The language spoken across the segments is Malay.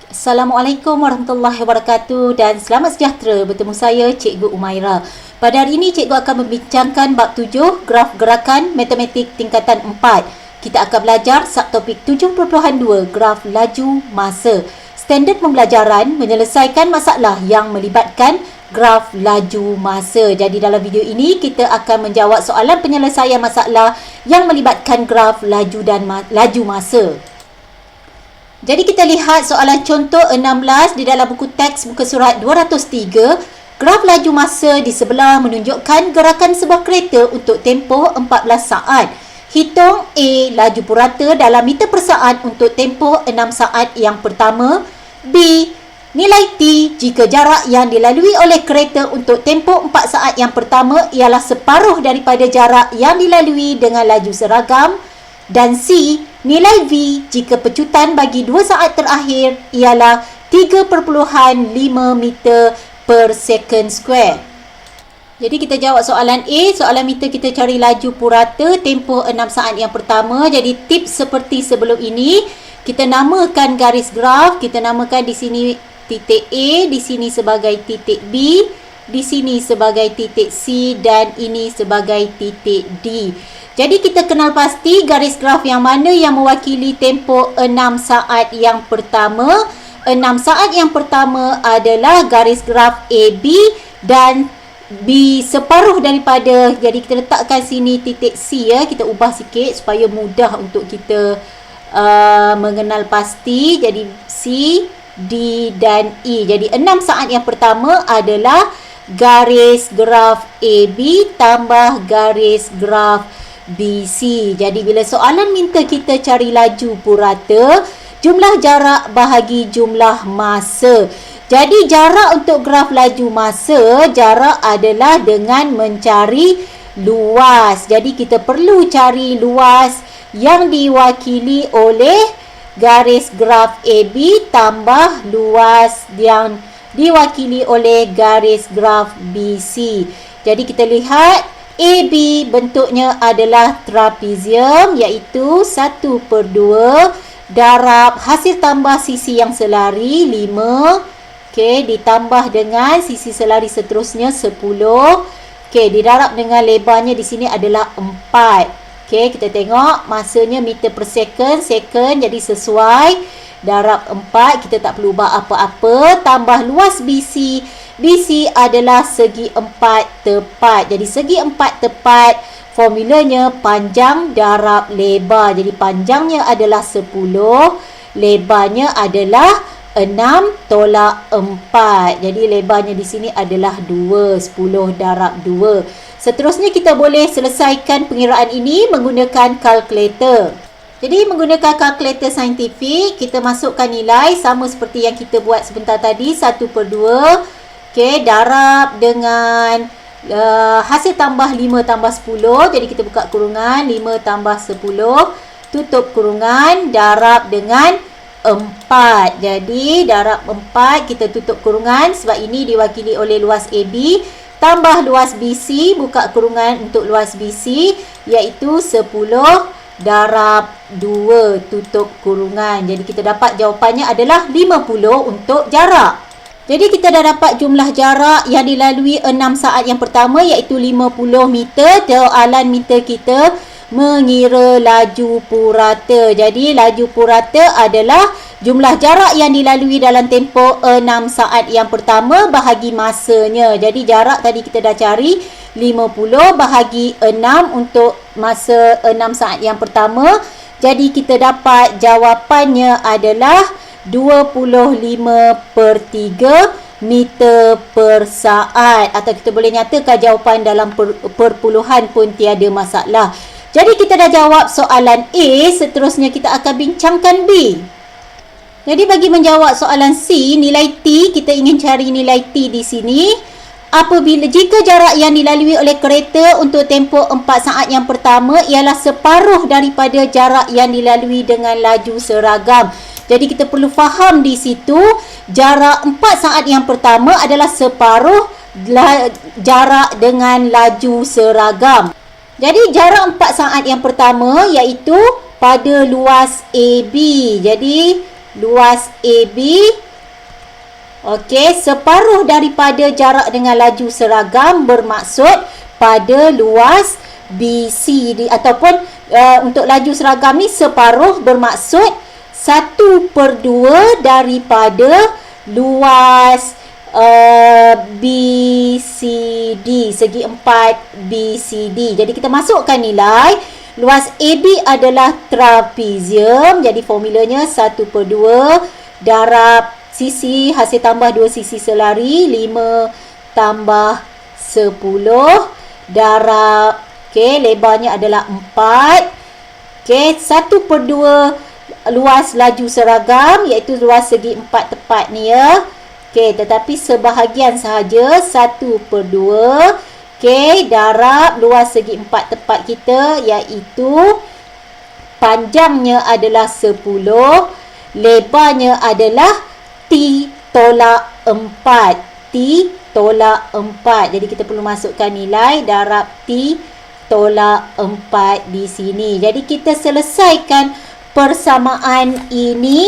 Assalamualaikum warahmatullahi wabarakatuh dan selamat sejahtera bertemu saya Cikgu Umaira. Pada hari ini Cikgu akan membincangkan bab 7 graf gerakan matematik tingkatan 4. Kita akan belajar subtopik 7.2 graf laju masa. Standard pembelajaran menyelesaikan masalah yang melibatkan graf laju masa. Jadi dalam video ini kita akan menjawab soalan penyelesaian masalah yang melibatkan graf laju dan laju masa. Jadi kita lihat soalan contoh 16 di dalam buku teks muka surat 203. Graf laju masa di sebelah menunjukkan gerakan sebuah kereta untuk tempoh 14 saat. Hitung A laju purata dalam meter per saat untuk tempoh 6 saat yang pertama. B. Nilai T jika jarak yang dilalui oleh kereta untuk tempoh 4 saat yang pertama ialah separuh daripada jarak yang dilalui dengan laju seragam. Dan C. Nilai V jika pecutan bagi 2 saat terakhir ialah 3.5 meter per second square. Jadi kita jawab soalan A. Soalan meter kita cari laju purata tempoh 6 saat yang pertama. Jadi tips seperti sebelum ini. Kita namakan garis graf. Kita namakan di sini titik A, di sini sebagai titik B, di sini sebagai titik C dan ini sebagai titik D. Jadi kita kenal pasti garis graf yang mana yang mewakili tempoh 6 saat yang pertama. 6 saat yang pertama adalah garis graf AB dan B separuh daripada. Jadi kita letakkan sini titik C ya. Kita ubah sikit supaya mudah untuk kita mengenal pasti. Jadi C, D dan E. Jadi 6 saat yang pertama adalah garis graf AB tambah garis graf BC. Jadi bila soalan minta kita cari laju purata, jumlah jarak bahagi jumlah masa. Jadi jarak untuk graf laju masa, jarak adalah dengan mencari luas. Jadi kita perlu cari luas yang diwakili oleh garis graf AB tambah luas yang diwakili oleh garis graf BC. Jadi kita lihat AB bentuknya adalah trapezium iaitu 1/2 darab hasil tambah sisi yang selari 5. Okey, ditambah dengan sisi selari seterusnya 10. Okey, didarab dengan lebarnya di sini adalah 4. Okey, kita tengok masanya meter per second, jadi sesuai. Darab 4, kita tak perlu ubah apa-apa. Tambah luas BC. BC adalah segi 4 tepat. Jadi segi 4 tepat formulanya panjang darab lebar. Jadi panjangnya adalah 10, lebarnya adalah 6/4. Jadi lebarnya di sini adalah 2, 10 darab 2. Seterusnya kita boleh selesaikan pengiraan ini menggunakan kalkulator. Jadi menggunakan kalkulator saintifik, kita masukkan nilai sama seperti yang kita buat sebentar tadi, 1/2. Okey, darab dengan hasil tambah 5 tambah 10. Jadi kita buka kurungan, 5 tambah 10, tutup kurungan, darab dengan 4. Jadi darab 4, kita tutup kurungan sebab ini diwakili oleh luas AB. Tambah luas BC, buka kurungan untuk luas BC iaitu 10 darab 2, tutup kurungan. Jadi kita dapat jawapannya adalah 50 untuk jarak. Jadi kita dah dapat jumlah jarak yang dilalui 6 saat yang pertama iaitu 50 meter. Soalan minta kita mengira laju purata. Jadi laju purata adalah jumlah jarak yang dilalui dalam tempoh 6 saat yang pertama bahagi masanya. Jadi jarak tadi kita dah cari 50 bahagi 6 untuk masa 6 saat yang pertama. Jadi kita dapat jawapannya adalah 25/3 meter per saat. Atau kita boleh nyatakan jawapan dalam perpuluhan pun tiada masalah. Jadi kita dah jawab soalan A. Seterusnya kita akan bincangkan B. Jadi bagi menjawab soalan C, nilai T, kita ingin cari nilai T di sini. Apabila jika jarak yang dilalui oleh kereta untuk tempoh 4 saat yang pertama ialah separuh daripada jarak yang dilalui dengan laju seragam. Jadi kita perlu faham di situ jarak 4 saat yang pertama adalah separuh jarak dengan laju seragam. Jadi jarak 4 saat yang pertama iaitu pada luas AB. Jadi luas AB. Okey, separuh daripada jarak dengan laju seragam bermaksud pada luas BCD ataupun untuk laju seragam ni separuh bermaksud 1/2 daripada luas BCD, segi 4 BCD. Jadi kita masukkan nilai. Luas AB adalah trapezium. Jadi formulanya 1/2 darab sisi hasil tambah 2 sisi selari 5 tambah 10 darab lebarnya adalah 4. 1/2 luas laju seragam iaitu luas segi 4 tepat ni ya. Tetapi sebahagian sahaja 1/2 darab luas segi 4 tepat kita iaitu panjangnya adalah 10, lebarnya adalah T tolak 4. T tolak 4. Jadi kita perlu masukkan nilai darab T tolak 4 di sini. Jadi kita selesaikan persamaan ini.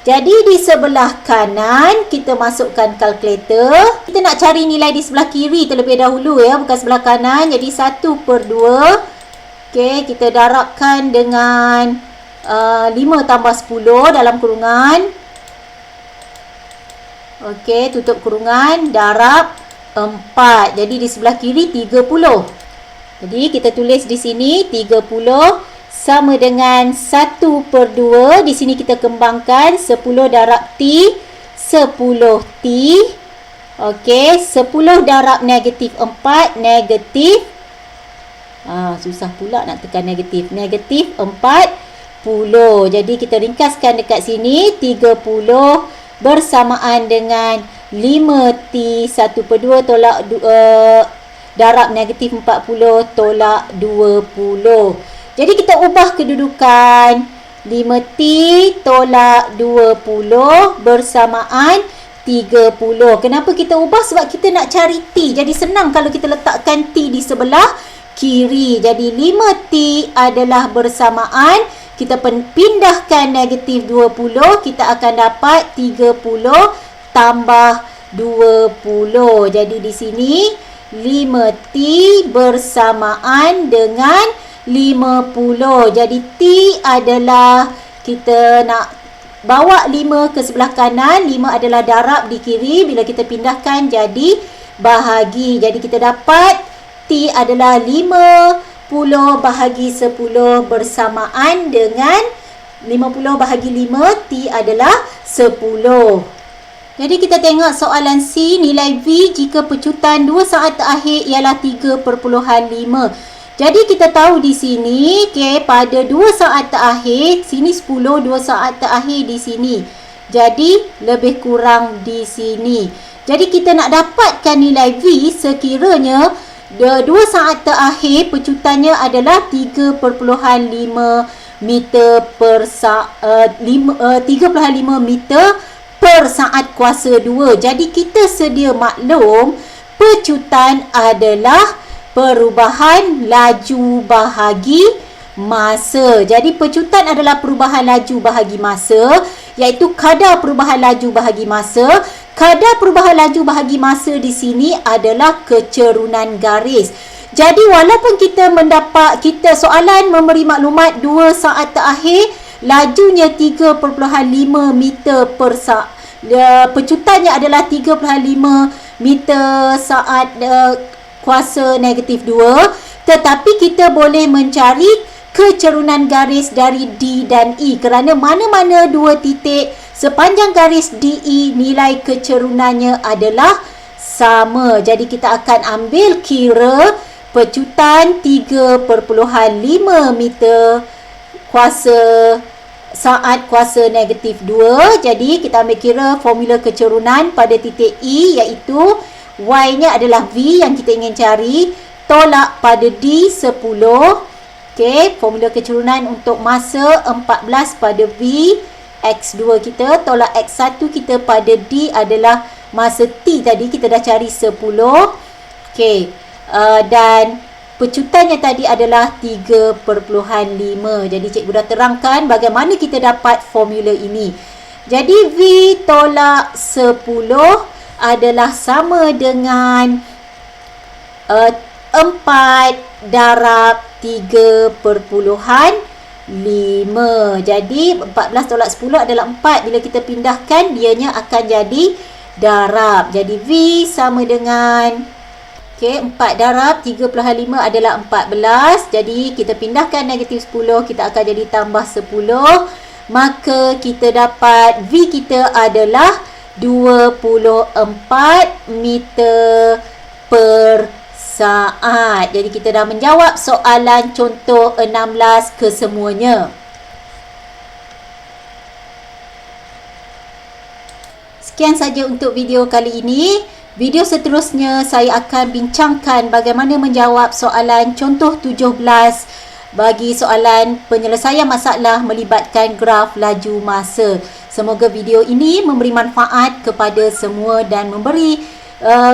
Jadi di sebelah kanan kita masukkan kalkulator. Kita nak cari nilai di sebelah kiri terlebih dahulu ya, bukan sebelah kanan. Jadi 1/2. Kita darabkan dengan 5 tambah 10 dalam kurungan. Tutup kurungan, darab 4. Jadi di sebelah kiri 30. Jadi kita tulis di sini 30 sama dengan 1/2. Di sini kita kembangkan 10 darab T, 10T. 10 darab negatif 4, negatif. Susah pula nak tekan negatif. Negatif 40. Jadi kita ringkaskan dekat sini 30 bersamaan dengan 5T 1/2 tolak darab negatif 40 tolak 20. Jadi kita ubah kedudukan 5T tolak 20 bersamaan 30. Kenapa kita ubah? Sebab kita nak cari T. Jadi senang kalau kita letakkan T di sebelah kiri. Jadi 5T adalah bersamaan, kita pindahkan negatif 20, kita akan dapat 30 tambah 20. Jadi di sini 5T bersamaan dengan 50. Jadi T adalah, kita nak bawa 5 ke sebelah kanan, 5 adalah darab di kiri. Bila kita pindahkan jadi bahagi. Jadi kita dapat T adalah 50 bahagi 10 bersamaan dengan 50 bahagi 5, T adalah 10. Jadi kita tengok soalan C, nilai V jika pecutan 2 saat terakhir ialah 3.5. Jadi kita tahu di sini, pada 2 saat terakhir, sini 10, 2 saat terakhir di sini. Jadi lebih kurang di sini. Jadi kita nak dapatkan nilai V sekiranya 2 saat terakhir pecutannya adalah 3.5 meter per saat 3.5 meter per saat kuasa 2. Jadi kita sedia maklum pecutan adalah perubahan laju bahagi masa. Jadi pecutan adalah perubahan laju bahagi masa, iaitu kadar perubahan laju bahagi masa. Kadar perubahan laju bahagi masa di sini adalah kecerunan garis. Jadi walaupun kita soalan memberi maklumat 2 saat terakhir lajunya 3.5 meter per saat, pecutannya adalah 3.5 meter saat kuasa negatif 2, tetapi kita boleh mencari kecerunan garis dari D dan E kerana mana-mana dua titik sepanjang garis DE nilai kecerunannya adalah sama. Jadi kita akan ambil kira pecutan 3.5 meter kuasa saat kuasa negatif 2. Jadi kita ambil kira formula kecerunan pada titik E, iaitu Y-nya adalah V yang kita ingin cari, tolak pada D 10. Formula kecerunan untuk masa 14 pada V, X2 kita tolak X1 kita pada D adalah masa T tadi kita dah cari 10. Dan pecutannya tadi adalah 3.5. Jadi cikgu dah terangkan bagaimana kita dapat formula ini. Jadi V tolak 10 adalah sama dengan 4 darab 3/5. Jadi 14 tolak 10 adalah 4. Bila kita pindahkan, dianya akan jadi darab. Jadi V sama dengan 4 darab 3/5 adalah 14. Jadi kita pindahkan negatif 10, kita akan jadi tambah 10. Maka kita dapat V kita adalah 24 meter per saat. Jadi kita dah menjawab soalan contoh 16 kesemuanya. Sekian saja untuk video kali ini. Video seterusnya saya akan bincangkan bagaimana menjawab soalan contoh 17 bagi soalan penyelesaian masalah melibatkan graf laju masa. Semoga video ini memberi manfaat kepada semua dan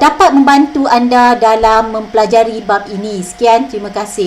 dapat membantu anda dalam mempelajari bab ini. Sekian, terima kasih.